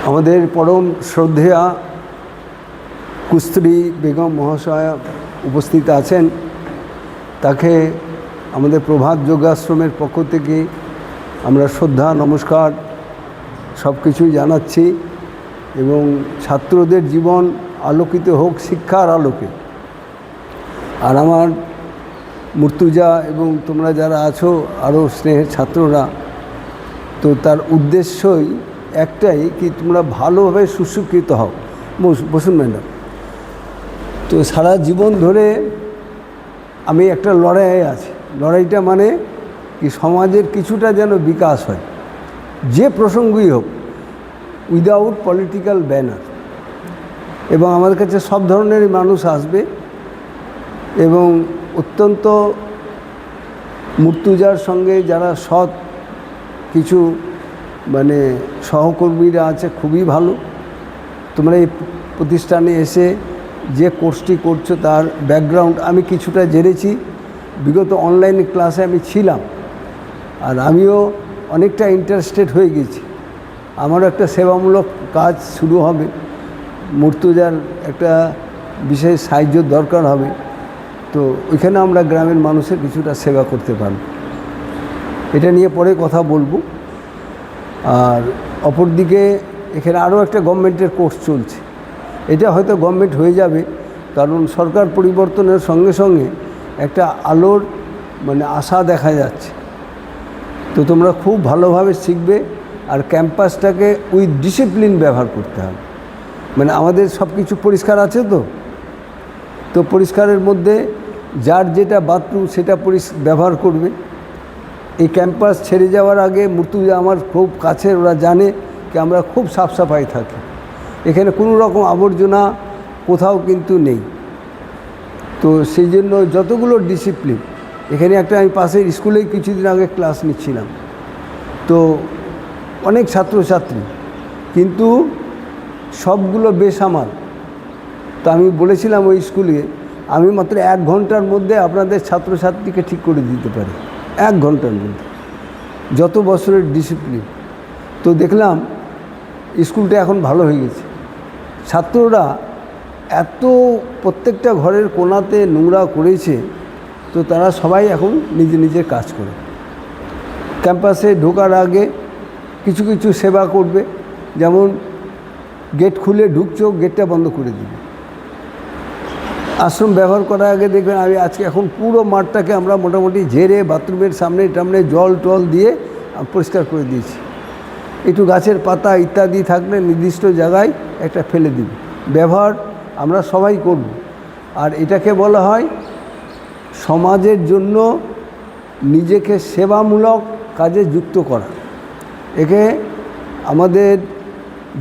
আমাদের পরম শ্রদ্ধেয়া কুস্ত্রী বেগম মহাশয়া উপস্থিত আছেন। তাকে আমাদের প্রভাত যোগাশ্রমের পক্ষ থেকে আমরা শ্রদ্ধা নমস্কার সব কিছুই জানাচ্ছি এবং ছাত্রদের জীবন আলোকিত হোক শিক্ষার আলোকে। আর আমার মুর্তুজা এবং তোমরা যারা আছো আরও স্নেহের ছাত্ররা, তো তার উদ্দেশ্যই একটাই কি তোমরা ভালোভাবে সুশিক্ষিত হও। বসুন ম্যাডাম। তো সারা জীবন ধরে আমি একটা লড়াইয়ে আছি। লড়াইটা মানে কি সমাজের কিছুটা যেন বিকাশ হয়, যে প্রসঙ্গই হোক, উইদাউট পলিটিক্যাল ব্যানার। এবং আমার কাছে সব ধরনেরই মানুষ আসবে এবং অত্যন্ত মুর্তুজার সঙ্গে যারা সৎ কিছু সহকর্মীরা আছে, খুবই ভালো। তোমরা এই প্রতিষ্ঠানে এসে যে কোর্সটি করছো তার ব্যাকগ্রাউন্ড আমি কিছুটা জেনেছি। বিগত অনলাইন ক্লাসে আমি ছিলাম, আর আমিও অনেকটা ইন্টারেস্টেড হয়ে গেছি। আমারও একটা সেবামূলক কাজ শুরু হবে, মুর্তুজার একটা বিশেষ সাহায্য দরকার হবে। তো ওইখানে আমরা গ্রামের মানুষের কিছুটা সেবা করতে পারব। এটা নিয়ে পরে কথা বলবো। আর অপরদিকে এখানে আরও একটা গভর্নমেন্টের কোর্স চলছে। এটা হয়তো গভর্নমেন্ট হয়ে যাবে, কারণ সরকার পরিবর্তনের সঙ্গে সঙ্গে একটা আলোর আশা দেখা যাচ্ছে। তো তোমরা খুব ভালোভাবে শিখবে, আর ক্যাম্পাসটাকে উইথ ডিসিপ্লিন ব্যবহার করতে হবে। আমাদের সব কিছু পরিষ্কার আছে। তো পরিষ্কারের মধ্যে যার যেটা বাথরুম সেটা ব্যবহার করবে। এই ক্যাম্পাস ছেড়ে যাওয়ার আগে মুর্তুজা আমার খুব কাছের, ওরা জানে কি আমরা খুব সাফসাফাই থাকি। এখানে কোনো রকম আবর্জনা কোথাও কিন্তু নেই। তো সেই জন্য যতগুলো ডিসিপ্লিন এখানে একটা, আমি পাশের স্কুলেই কিছুদিন আগে ক্লাস নিচ্ছিলাম, তো অনেক ছাত্রছাত্রী, কিন্তু সবগুলো বেসামাল। তো আমি বলেছিলাম ওই স্কুলে, আমি মাত্র 1 ঘন্টার মধ্যে আপনাদের ছাত্রছাত্রীকে ঠিক করে দিতে পারি, 1 ঘন্টার মধ্যে, যত বছরের ডিসিপ্লিন। তো দেখলাম স্কুলটা এখন ভালো হয়ে গেছে। ছাত্ররা এত প্রত্যেকটা ঘরের কোণাতে নোংরা করেছে, তো তারা সবাই এখন নিজের কাজ করে। ক্যাম্পাসে ঢোকার আগে কিছু কিছু সেবা করবে, যেমন গেট খুলে ঢুকছো, গেটটা বন্ধ করে দিবে। আশ্রম ব্যবহার করার আগে দেখবেন, আমি আজকে এখন পুরো মাঠটাকে আমরা মোটামুটি ঝেড়ে বাথরুমের সামনে টামনে জল টল দিয়ে পরিষ্কার করে দিয়েছি। একটু গাছের পাতা ইত্যাদি থাকলে নির্দিষ্ট জায়গায় একটা ফেলে দিই। ব্যবহার আমরা সবাই করব। আর এটাকে বলা হয় সমাজের জন্য নিজেকে সেবামূলক কাজে যুক্ত করা। একে আমাদের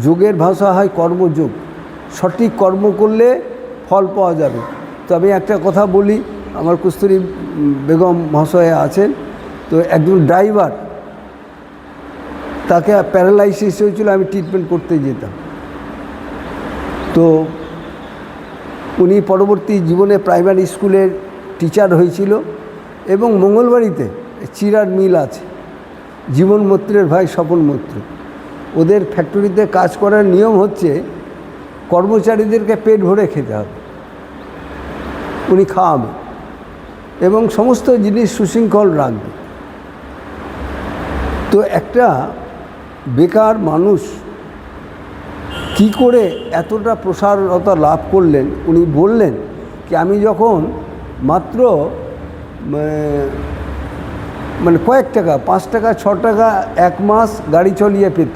যোগের ভাষা হয় কর্মযোগ। সঠিক কর্ম করলে ফল পাওয়া যাবে। তো আমি একটা কথা বলি, আমার কুস্তুরী বেগম মহাশয়া আছেন, তো একজন ড্রাইভার, তাকে প্যারালাইসিস হয়েছিল, আমি ট্রিটমেন্ট করতে যেতাম। তো উনি পরবর্তী জীবনে প্রাইমারি স্কুলের টিচার হয়েছিল এবং মঙ্গলবাড়িতে চিরার মিল আছে, জীবন মৈত্রের ভাই স্বপন মৈত্র। ওদের ফ্যাক্টরিতে কাজ করার নিয়ম হচ্ছে কর্মচারীদেরকে পেট ভরে খেতে হবে, উনি খাওয়াবে এবং সমস্ত জিনিস সুশৃঙ্খল রাখবে। তো একটা বেকার মানুষ কি করে এতটা প্রসারতা লাভ করলেন, উনি বললেন কি আমি যখন মাত্র কয়েক টাকা, 5 টাকা 6 টাকা 1 মাস গাড়ি চলিয়ে পেত।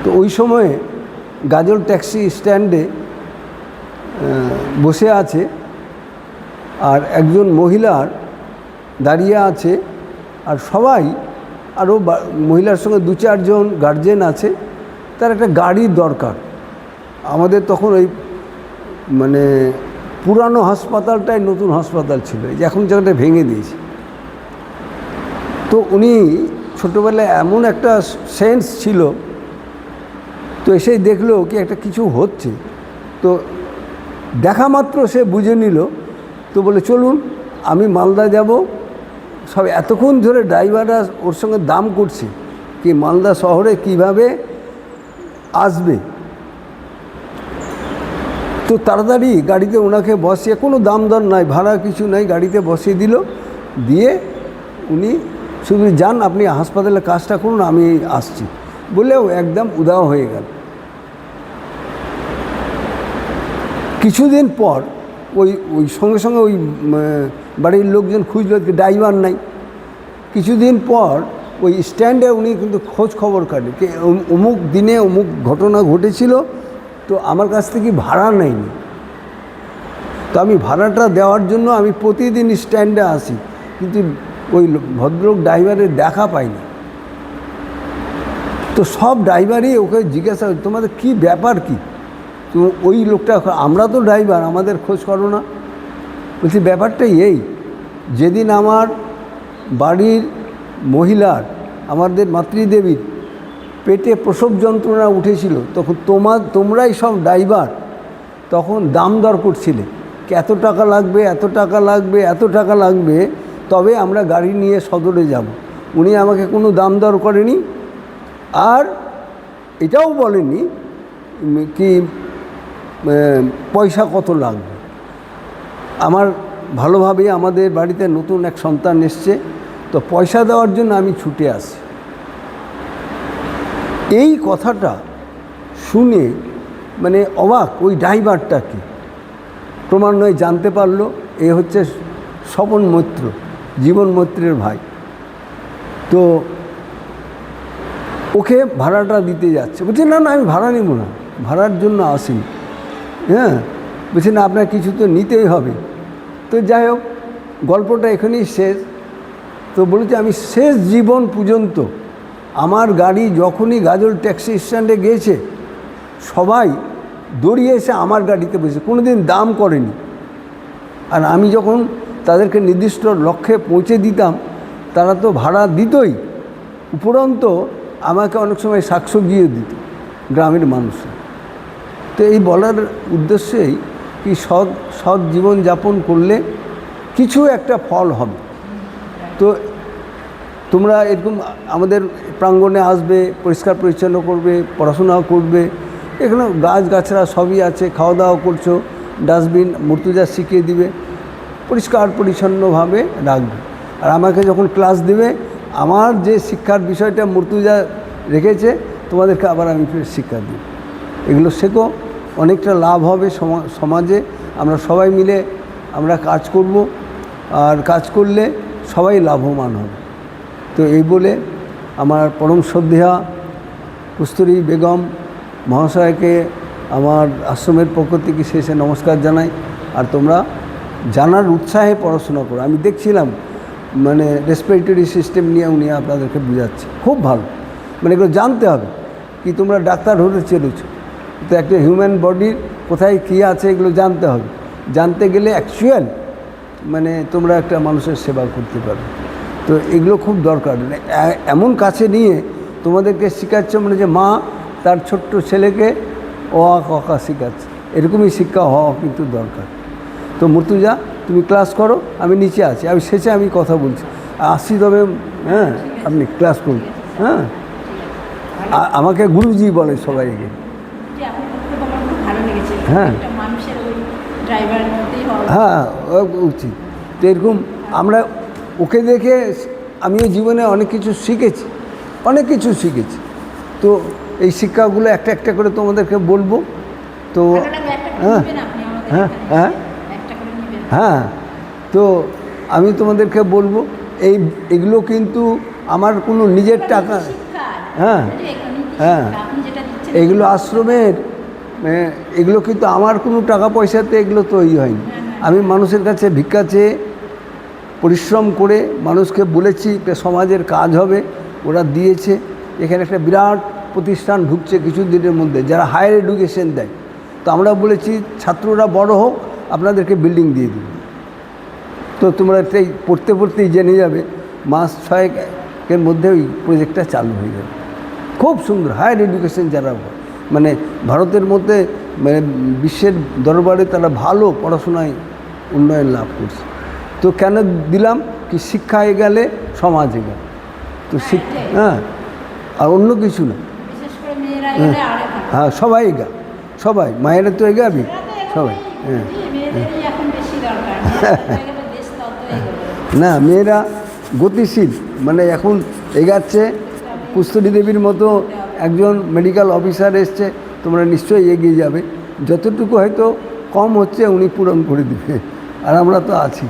তো ওই সময়ে গাজল ট্যাক্সি স্ট্যান্ডে বসে আছে, আর একজন মহিলার দাঁড়িয়ে আছে, আর সবাই আরও মহিলার সঙ্গে 2-4 জন গার্জেন আছে। তার একটা গাড়ির দরকার। আমাদের তখন ওই পুরানো হাসপাতালটাই নতুন হাসপাতাল ছিল, এখন জায়গাটা ভেঙে দিয়েছে। তো উনি ছোটোবেলায় এমন একটা সেন্স ছিল, তো এসেই দেখলো কি একটা কিছু হচ্ছে, তো দেখা মাত্র সে বুঝে নিল। তো বলে চলুন আমি মালদা যাব। সব এতক্ষণ ধরে ড্রাইভাররা ওর সঙ্গে দাম করছে কি মালদা শহরে কিভাবে আসবে। তো তাড়াতাড়ি গাড়িতে ওনাকে বসিয়ে, কোনো দাম দর নাই, ভাড়া কিছু নাই, গাড়িতে বসিয়ে দিল, দিয়ে উনি শুধু যান, আপনি হাসপাতালে কাজটা করুন, আমি আসছি বলেও একদম উদাও হয়ে গেল। কিছুদিন পর ওই ওই সঙ্গে সঙ্গে ওই বাড়ির লোকজন খুঁজল, ড্রাইভার নাই। কিছুদিন পর ওই স্ট্যান্ডে উনি কিন্তু খোঁজ খবর কাটে যে অমুক দিনে অমুক ঘটনা ঘটেছিল, তো আমার কাছ থেকে ভাড়া নেয়নি। তো আমি ভাড়াটা দেওয়ার জন্য আমি প্রতিদিন স্ট্যান্ডে আসি, কিন্তু ওই ভদ্রলোক ড্রাইভারের দেখা পাইনি। তো সব ড্রাইভারই ওকে জিজ্ঞাসা, তোমাদের কি ব্যাপার কি? তো ওই লোকটা, আমরা তো ড্রাইভার, আমাদের খোঁজ করো না। বলছি ব্যাপারটাই এই, যেদিন আমার বাড়ির মহিলার, আমাদের মাতৃদেবীর পেটে প্রসব যন্ত্রণা উঠেছিল, তখন তোমরাই সব ড্রাইভার তখন দাম দর করছিলে, এত টাকা লাগবে, এত টাকা লাগবে, এত টাকা লাগবে, তবে আমরা গাড়ি নিয়ে সদরে যাব। উনি আমাকে কোনো দাম দর করেনি, আর এটাও বলেনি কি পয়সা কত লাগবে। আমার ভালোভাবে আমাদের বাড়িতে নতুন এক সন্তান এসছে, তো পয়সা দেওয়ার জন্য আমি ছুটে আসি। এই কথাটা শুনে মানে অবাক ওই ড্রাইভারটাকে, ক্রমান্বয়ে জানতে পারলো এ হচ্ছে স্বপন মৈত্র, জীবন মৈত্রের ভাই। তো ওকে ভাড়াটা দিতে যাচ্ছে, বলছে না না আমি ভাড়া নেব না, ভাড়ার জন্য আসিনি। হ্যাঁ, বলছে না আপনার কিছু তো নিতেই হবে। তো যাই হোক, গল্পটা এখানেই শেষ। তো বলেছে আমি শেষ জীবন পর্যন্ত আমার গাড়ি যখনই গাজল ট্যাক্সি স্ট্যান্ডে গিয়েছে, সবাই দৌড়িয়ে এসে আমার গাড়িতে বসে, কোনো দিন দাম করেনি। আর আমি যখন তাদেরকে নির্দিষ্ট লক্ষ্যে পৌঁছে দিতাম, তারা তো ভাড়া দিতই, উপরন্ত আমাকে অনেক সময় শাকসবজিও দিত গ্রামের মানুষরা। তো এই বলার উদ্দেশ্যেই কি সৎ জীবনযাপন করলে কিছু একটা ফল হবে। তো তোমরা এরকম আমাদের প্রাঙ্গণে আসবে, পরিষ্কার পরিচ্ছন্ন করবে, পড়াশোনাও করবে, এখানে গাছগাছরা সবই আছে, খাওয়া দাওয়া করছো, ডাস্টবিন মূর্তিজা শিখিয়ে দিবে, পরিষ্কার পরিচ্ছন্নভাবে রাখবে। আর আমাকে যখন ক্লাস দেবে, আমার যে শিক্ষার বিষয়টা মূর্তিজা রেখেছে, তোমাদেরকে আবার আমি ফের শিক্ষা দিই। এগুলো শেখো, অনেকটা লাভ হবে সমাজে। আমরা সবাই মিলে আমরা কাজ করব, আর কাজ করলে সবাই লাভবান হবে। তো এই বলে আমার পরম শ্রদ্ধেয়া কস্তুরী বেগম মহাশয়কে আমার আশ্রমের পক্ষ থেকে শেষে নমস্কার জানাই। আর তোমরা জানার উৎসাহে পড়াশোনা করো। আমি দেখছিলাম মানে রেসপিরেটরি সিস্টেম নিয়ে উনি আপনাদেরকে বোঝাচ্ছে, খুব ভালো। মানে এগুলো জানতে হবে, কি তোমরা ডাক্তার হতে চলেছ, তো একটা হিউম্যান বডির কোথায় কী আছে এগুলো জানতে হবে। জানতে গেলে অ্যাকচুয়াল মানে তোমরা একটা মানুষের সেবা করতে পারবে। তো এগুলো খুব দরকার। এমন কাছে নিয়ে তোমাদেরকে শেখাচ্ছে, মানে যে মা তার ছোট্ট ছেলেকে অ আ ক খ শেখাচ্ছে, এরকমই শিক্ষা হওয়া কিন্তু দরকার। তো মূর্তিজা তুমি ক্লাস করো, আমি নিচে আছি, আমি শেষে আমি কথা বলছি, আসছি তবে। হ্যাঁ, আপনি ক্লাস করুন। হ্যাঁ, আমাকে গুরুজি বলে সবাইকে। হ্যাঁ হ্যাঁ, উচিত। তো এরকম আমরা ওকে দেখে আমিও জীবনে অনেক কিছু শিখেছি, অনেক কিছু শিখেছি। তো এই শিক্ষাগুলো একটা একটা করে তোমাদেরকে বলবো। তো হ্যাঁ হ্যাঁ হ্যাঁ হ্যাঁ, তো আমি তোমাদেরকে বলবো এগুলো কিন্তু আমার কোনো নিজের টাকা। হ্যাঁ হ্যাঁ, এগুলো আশ্রমের, এগুলো কিন্তু আমার কোনো টাকা পয়সাতে এগুলো তৈরি হয়নি। আমি মানুষের কাছে ভিক্ষা চেয়ে পরিশ্রম করে মানুষকে বলেছি সমাজের কাজ হবে, ওরা দিয়েছে। এখানে একটা বিরাট প্রতিষ্ঠান ঢুকছে কিছুদিনের মধ্যে, যারা হায়ার এডুকেশন দেয়। তো আমরা বলেছি ছাত্ররা বড় হোক, আপনাদেরকে বিল্ডিং দিয়ে দেব। তো তোমরা এই পড়তে পড়তেই জেনে যাবে, মাস 6-এর মধ্যে ওই প্রজেক্টটা চালু হয়ে যাবে। খুব সুন্দর হায়ার এডুকেশন যারা মানে ভারতের মধ্যে মানে বিশ্বের দরবারে তারা ভালো পড়াশোনায় উন্নয়ন লাভ করছে। তো কেন দিলাম কি শিক্ষায় গেলে সমাজে গেলে, তো শিক্ষা। হ্যাঁ, আর অন্য কিছু না। বিশেষ করে মেয়েরা মেয়েরা এলে আরে ভালো। হ্যাঁ সবাই এগা, সবাই মায়েরা তো এগাবি সবাই। হ্যাঁ মেয়েদেরই এখন বেশি দরকার, মেয়েরা এগোলে দেশ তত এগোবে। না মেয়েরা গতিশীল, মানে এখন এগাচ্ছে। কুস্তরী দেবীর মতো একজন মেডিকেল অফিসার এসছে, তোমরা নিশ্চয়ই এগিয়ে যাবে। যতটুকু হয়তো কম হচ্ছে উনি পূরণ করে দেবে, আর আমরা তো আছি।